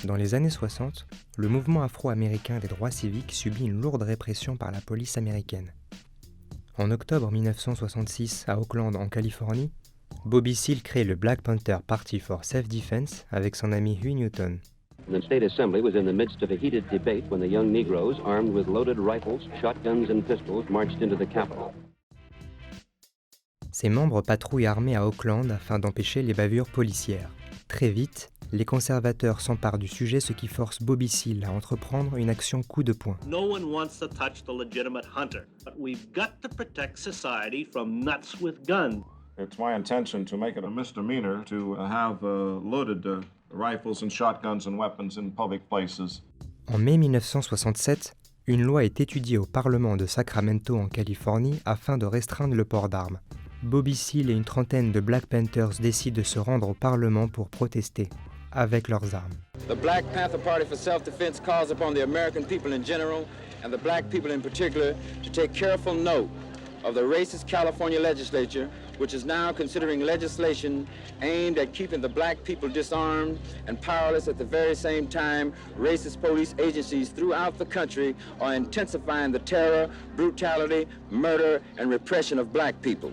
Dans les années 60, le mouvement afro-américain des droits civiques subit une lourde répression par la police américaine. En octobre 1966, à Oakland, en Californie, Bobby Seale crée le Black Panther Party for Self-Defense avec son ami Huey Newton. The state assembly was in the midst of a heated debate when the young Negroes, armed with loaded rifles, shotguns and pistols, marched into the Capitol. Ses membres patrouillent armés à Oakland afin d'empêcher les bavures policières. Très vite, les conservateurs s'emparent du sujet, ce qui force Bobby Seale à entreprendre une action coup de poing. No one wants to touch the legitimate hunter, but we've got to protect society from nuts with guns. It's my intention to make it a misdemeanor to have loaded rifles and shotguns and weapons in public places. En mai 1967, une loi est étudiée au Parlement de Sacramento en Californie afin de restreindre le port d'armes. Bobby Seale et une trentaine de Black Panthers décident de se rendre au Parlement pour protester, avec leurs armes. The Black Panther Party for Self-Defense calls upon the American people in general, and the black people in particular, to take careful note of the racist California legislature, which is now considering legislation aimed at keeping the black people disarmed and powerless. At the very same time, racist police agencies throughout the country are intensifying the terror, brutality, murder, and repression of black people.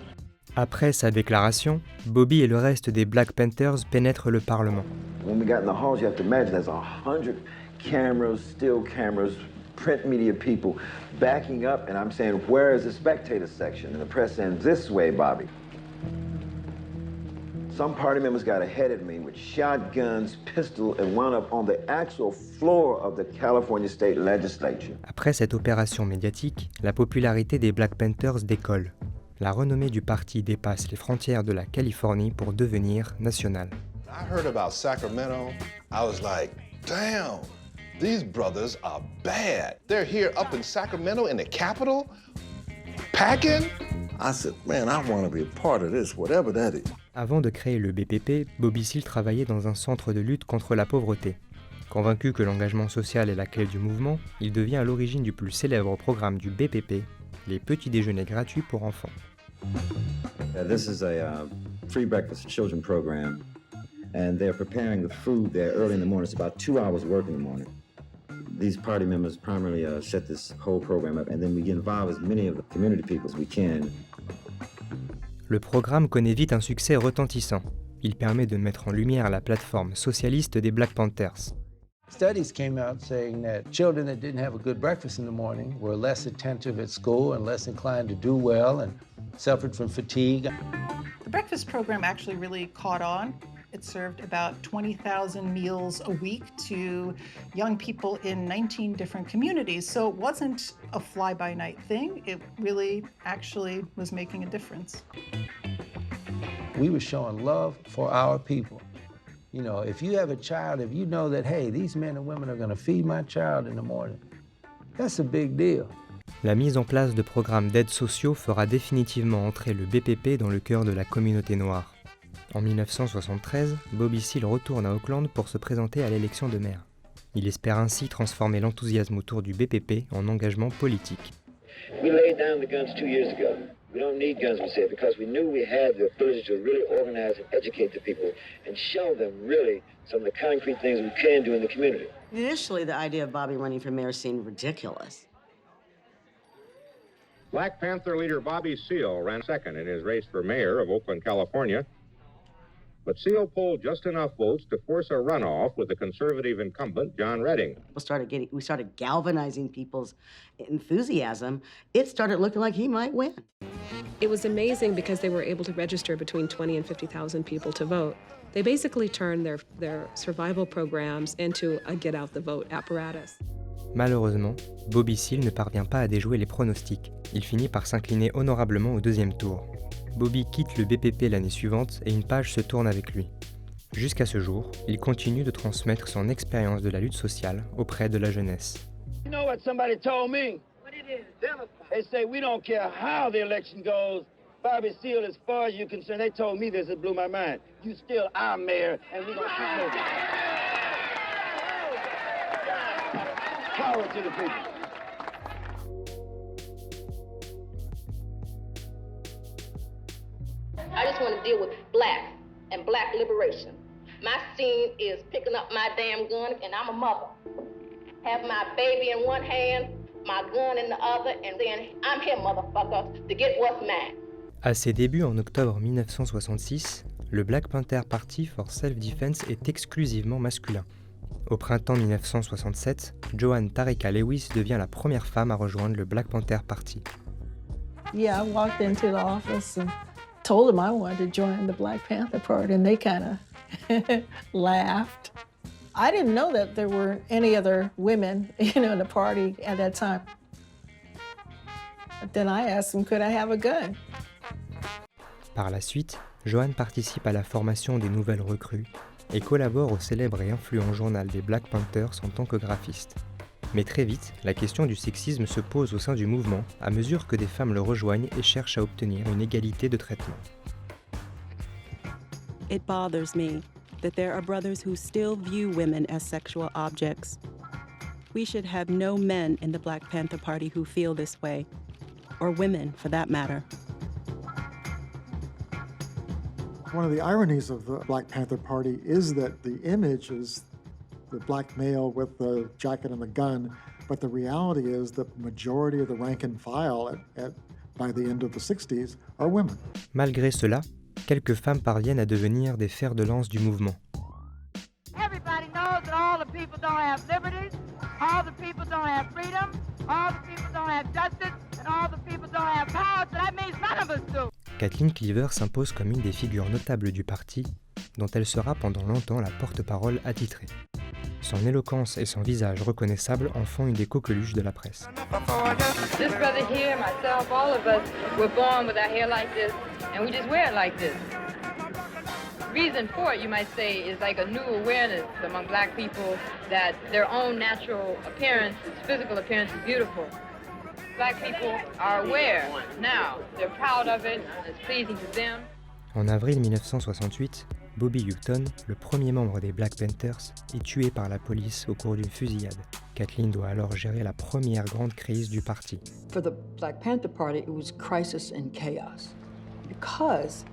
Après sa déclaration, Bobby et le reste des Black Panthers pénètrent le Parlement. When we got in the halls, you have to imagine there's 100 cameras, still cameras, print media people backing up, and I'm saying, where is the spectator section? And the press saying, this way, Bobby. Some party members got ahead of me with shotguns, pistols, and wound up on the actual floor of the California State Legislature. Après cette opération médiatique, la popularité des Black Panthers décolle. La renommée du parti dépasse les frontières de la Californie pour devenir nationale. I heard about Sacramento. I was like, damn, these brothers are bad. They're here up in Sacramento in the capital, packing. I said, man, I want to be a part of this, whatever that is. Avant de créer le BPP, Bobby Seale travaillait dans un centre de lutte contre la pauvreté. Convaincu que l'engagement social est la clé du mouvement, il devient à l'origine du plus célèbre programme du BPP, les petits déjeuners gratuits pour enfants. This is a free breakfast for children program, and they're preparing the food there early in the morning. It's about 2 hours work in the morning. These party members primarily set this whole program up, and then we involve as many of the community people as we can. Le programme connaît vite un succès retentissant. Il permet de mettre en lumière la plateforme socialiste des Black Panthers. Studies came out saying that children that didn't have a good breakfast in the morning were less attentive at school and less inclined to do well and suffered from fatigue. The breakfast program actually really caught on. It served about 20,000 meals a week to young people in 19 different communities. So it wasn't a fly-by-night thing. It really actually was making a difference. We were showing love for our people. You know, if you have a child, if you know that, hey, these men and women are going to feed my child in the morning, that's a big deal. La mise en place de programmes d'aide sociaux fera définitivement entrer le BPP dans le cœur de la communauté noire. En 1973, Bobby Seale retourne à Oakland pour se présenter à l'élection de maire. Il espère ainsi transformer l'enthousiasme autour du BPP en engagement politique. We laid down the guns 2 years ago. We don't need guns, we said, because we knew we had the ability to really organize and educate the people and show them really some of the concrete things we can do in the community. Initially, the idea of Bobby running for mayor seemed ridiculous. Black Panther leader Bobby Seale ran second in his race for mayor of Oakland, California. But Seale polled just enough votes to force a runoff with the conservative incumbent, John Redding. We started galvanizing people's enthusiasm. It started looking like he might win. It was amazing because they were able to register between 20 and 50,000 people to vote. They basically turned their survival programs into a get-out-the-vote apparatus. Malheureusement, Bobby Seale ne parvient pas à déjouer les pronostics. Il finit par s'incliner honorablement au deuxième tour. Bobby quitte le BPP l'année suivante et une page se tourne avec lui. Jusqu'à ce jour, il continue de transmettre son expérience de la lutte sociale auprès de la jeunesse. You know what somebody told me? What it is? They say we don't care how the election goes. Bobby Seale, as far as you're concerned, they told me this, it blew my mind. You still our mayor, and we're going to keep moving. Power to the people. I just want to deal with black and black liberation. My scene is picking up my damn gun, and I'm a mother. Have my baby in one hand, my gun in the other, and then I'm here, motherfucker, to get what's mine. À ses débuts en octobre 1966, le Black Panther Party for Self-Defense est exclusivement masculin. Au printemps 1967, Joan Tareka Lewis devient la première femme à rejoindre le Black Panther Party. Yeah, I walked into the office and told them I wanted to join the Black Panther Party, and they kind of laughed. I didn't know that there were any other women, in the party at that time. But then I asked them, could I have a gun? Par la suite, Joan participe à la formation des nouvelles recrues et collabore au célèbre et influent journal des Black Panthers en tant que graphiste. Mais très vite, la question du sexisme se pose au sein du mouvement à mesure que des femmes le rejoignent et cherchent à obtenir une égalité de traitement. It bothers me that there are brothers who still view women as sexual objects. We should have no men in the Black Panther Party who feel this way, or women for that matter. One of the ironies of the Black Panther Party is that the image is the black male with the jacket and the gun, but the reality is the majority of the rank and file by the end of the 60s are women. Malgré cela, quelques femmes parviennent à devenir des fers de lance du mouvement. Everybody knows that all the people don't have liberties, all the people don't have freedom, all the people don't have justice, and all the people don't have power, so that means none of us do. Kathleen Cleaver s'impose comme une des figures notables du parti, dont elle sera pendant longtemps la porte-parole attitrée. Son éloquence et son visage reconnaissable en font une des coqueluches de la presse. This brother here, myself, all of us were born with our hair like this, and we just wear it like this. Reason for it, you might say, is like a new awareness among black people that their own natural appearance, physical appearance is beautiful. Black people are aware now. They're proud of it, it's pleasing to them. En avril 1968, Bobby Hutton, le premier membre des Black Panthers, est tué par la police au cours d'une fusillade. Kathleen doit alors gérer la première grande crise du parti. For the Black Panther Party, it was crisis and chaos because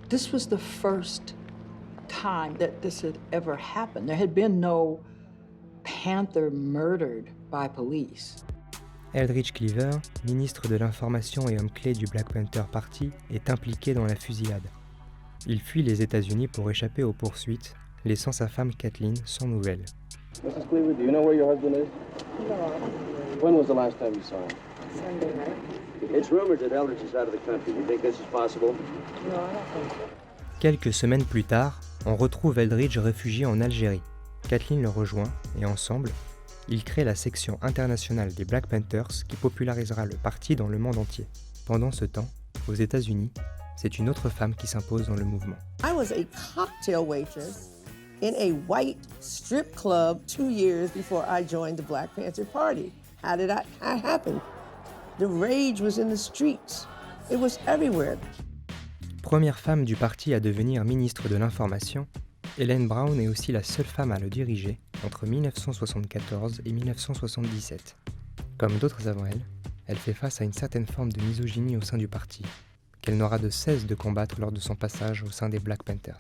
this was the first time that this had ever happened. There had been no Panther murdered by police. Eldridge Cleaver, ministre de l'information et homme clé du Black Panther Party, est impliqué dans la fusillade. Il fuit les États-Unis pour échapper aux poursuites, laissant sa femme Kathleen sans nouvelles. Mrs. Cleaver, do you know where your husband is? No. When was the last time you saw him? Sunday night. It's rumored that Eldridge is out of the country. Do you think this is possible? No, I don't think so. Quelques semaines plus tard, on retrouve Eldridge réfugié en Algérie. Kathleen le rejoint et ensemble, ils créent la section internationale des Black Panthers qui popularisera le parti dans le monde entier. Pendant ce temps, aux États-Unis, c'est une autre femme qui s'impose dans le mouvement. I was a cocktail waitress in a white strip club 2 years before I joined the Black Panther Party. How did that happen? The rage was in the streets. It was everywhere. Première femme du parti à devenir ministre de l'Information, Ellen Brown est aussi la seule femme à le diriger entre 1974 et 1977. Comme d'autres avant elle, elle fait face à une certaine forme de misogynie au sein du parti, qu'elle n'aura de cesse de combattre lors de son passage au sein des Black Panthers.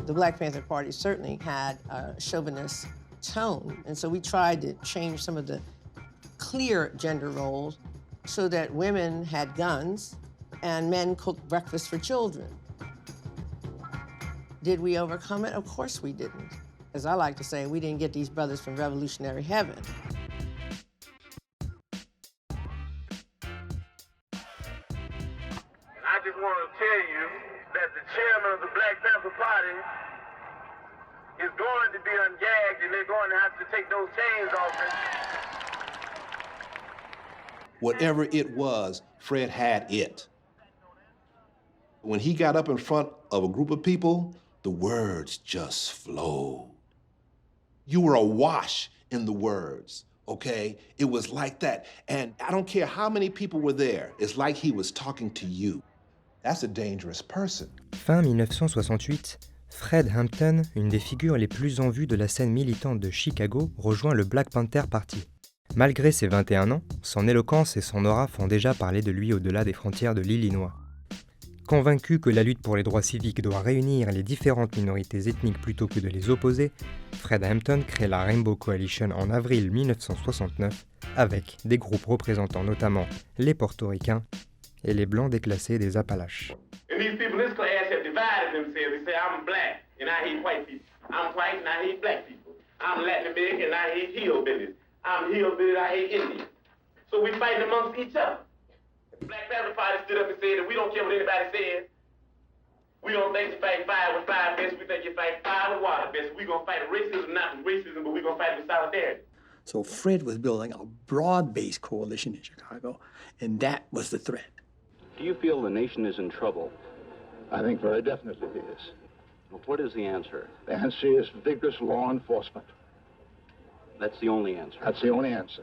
The Black Panther Party certainly had a chauvinist tone, and so we tried to change some of the clear gender roles so that women had guns and men cooked breakfast for children. Did we overcome it? Of course we didn't. As I like to say, we didn't get these brothers from revolutionary heaven. I just want to tell you that the chairman of the Black Panther Party is going to be ungagged and they're going to have to take those chains off him. Whatever it was, Fred had it. When he got up in front of a group of people, the words just flowed. You were awash in the words, okay? It was like that. And I don't care how many people were there, it's like he was talking to you. That's a dangerous person. Fin 1968, Fred Hampton, une des figures les plus en vue de la scène militante de Chicago, rejoint le Black Panther Party. Malgré ses 21 ans, son éloquence et son aura font déjà parler de lui au-delà des frontières de l'Illinois. Convaincu que la lutte pour les droits civiques doit réunir les différentes minorités ethniques plutôt que de les opposer, Fred Hampton crée la Rainbow Coalition en avril 1969 avec des groupes représentant notamment les Portoricains et les Blancs déclassés des Appalaches. And these people in this class have divided themselves. They say, I'm black and I hate white people. I'm white and I hate black people. I'm Latin American and I hate hillbillies. I'm hillbilly and I hate Indians. So we fighting amongst each other. The Black Panther Party stood up and said that we don't care what anybody says. We don't think you fight fire with fire best. We think you fight fire with water best. We're going to fight racism, not with racism, but we're going to fight with solidarity. So Fred was building a broad-based coalition in Chicago, and that was the threat. Do you feel the nation is in trouble? I think very definitely it is. Well, what is the answer? The answer is vigorous law enforcement. That's the only answer? That's the only answer.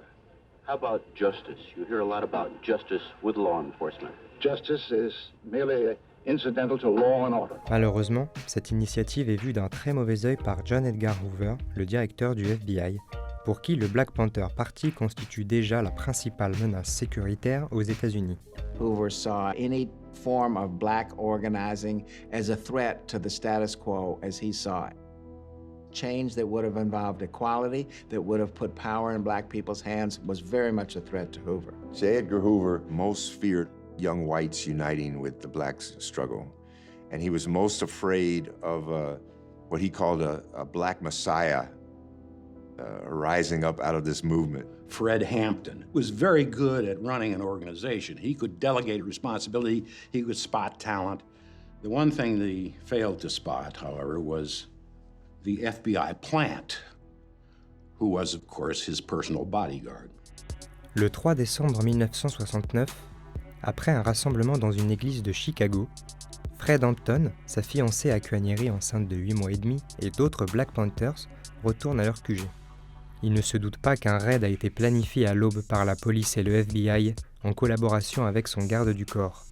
How about justice? You hear a lot about justice with law enforcement. Justice is merely incidental to law and order. Malheureusement, cette initiative est vue d'un très mauvais œil par John Edgar Hoover, le directeur du FBI, pour qui le Black Panther Party constitue déjà la principale menace sécuritaire aux États-Unis. Hoover saw any form of black organizing as a threat to the status quo as he saw it. Change that would have involved equality, that would have put power in black people's hands, was very much a threat to Hoover. J. Edgar Hoover most feared young whites uniting with the black struggle. And he was most afraid of what he called a black messiah rising up out of this movement. Fred Hampton was very good at running an organization. He could delegate responsibility, he could spot talent. The one thing that he failed to spot, however, was the FBI plant, who was, of course, his personal bodyguard. Le 3 décembre 1969, après un rassemblement dans une église de Chicago, Fred Hampton, sa fiancée Akuanyeri enceinte de 8 mois et demi, et d'autres Black Panthers retournent à leur QG. Ils ne se doutent pas qu'un raid a été planifié à l'aube par la police et le FBI en collaboration avec son garde du corps.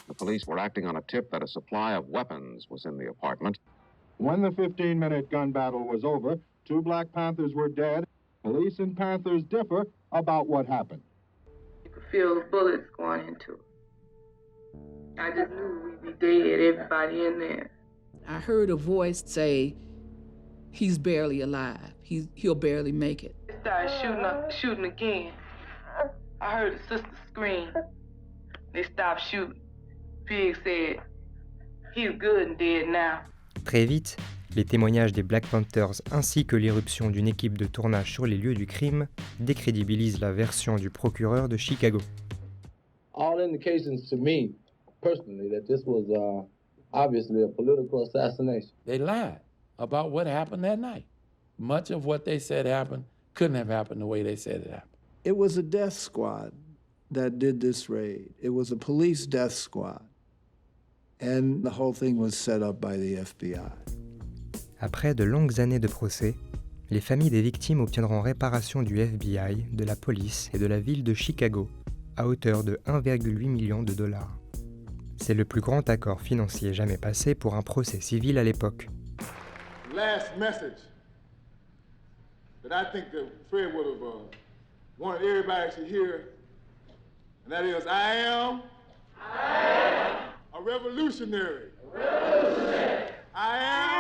The police were acting on a tip that a supply of weapons was in the apartment. When the 15-minute gun battle was over, 2 Black Panthers were dead. Police and Panthers differ about what happened. You could feel the bullets going into it. I just knew we'd be dead, everybody in there. I heard a voice say, he's barely alive. He'll barely make it. They started shooting again. I heard the sister scream. They stopped shooting. Pig said, he's good and dead now. Très vite, les témoignages des Black Panthers ainsi que l'irruption d'une équipe de tournage sur les lieux du crime décrédibilisent la version du procureur de Chicago. All indications to me, personally, that this was obviously a political assassination. They lied about what happened that night. Much of what they said happened couldn't have happened the way they said it happened. It was a death squad that did this raid. It was a police death squad. And the whole thing was set up by the FBI. Après de longues années de procès, les familles des victimes obtiendront réparation du FBI, de la police et de la ville de Chicago à hauteur de 1,8 million de dollars. C'est le plus grand accord financier jamais passé pour un procès civil à l'époque. Last message that I think that Fred would have wanted everybody to hear, and that is, I am a revolutionary. I am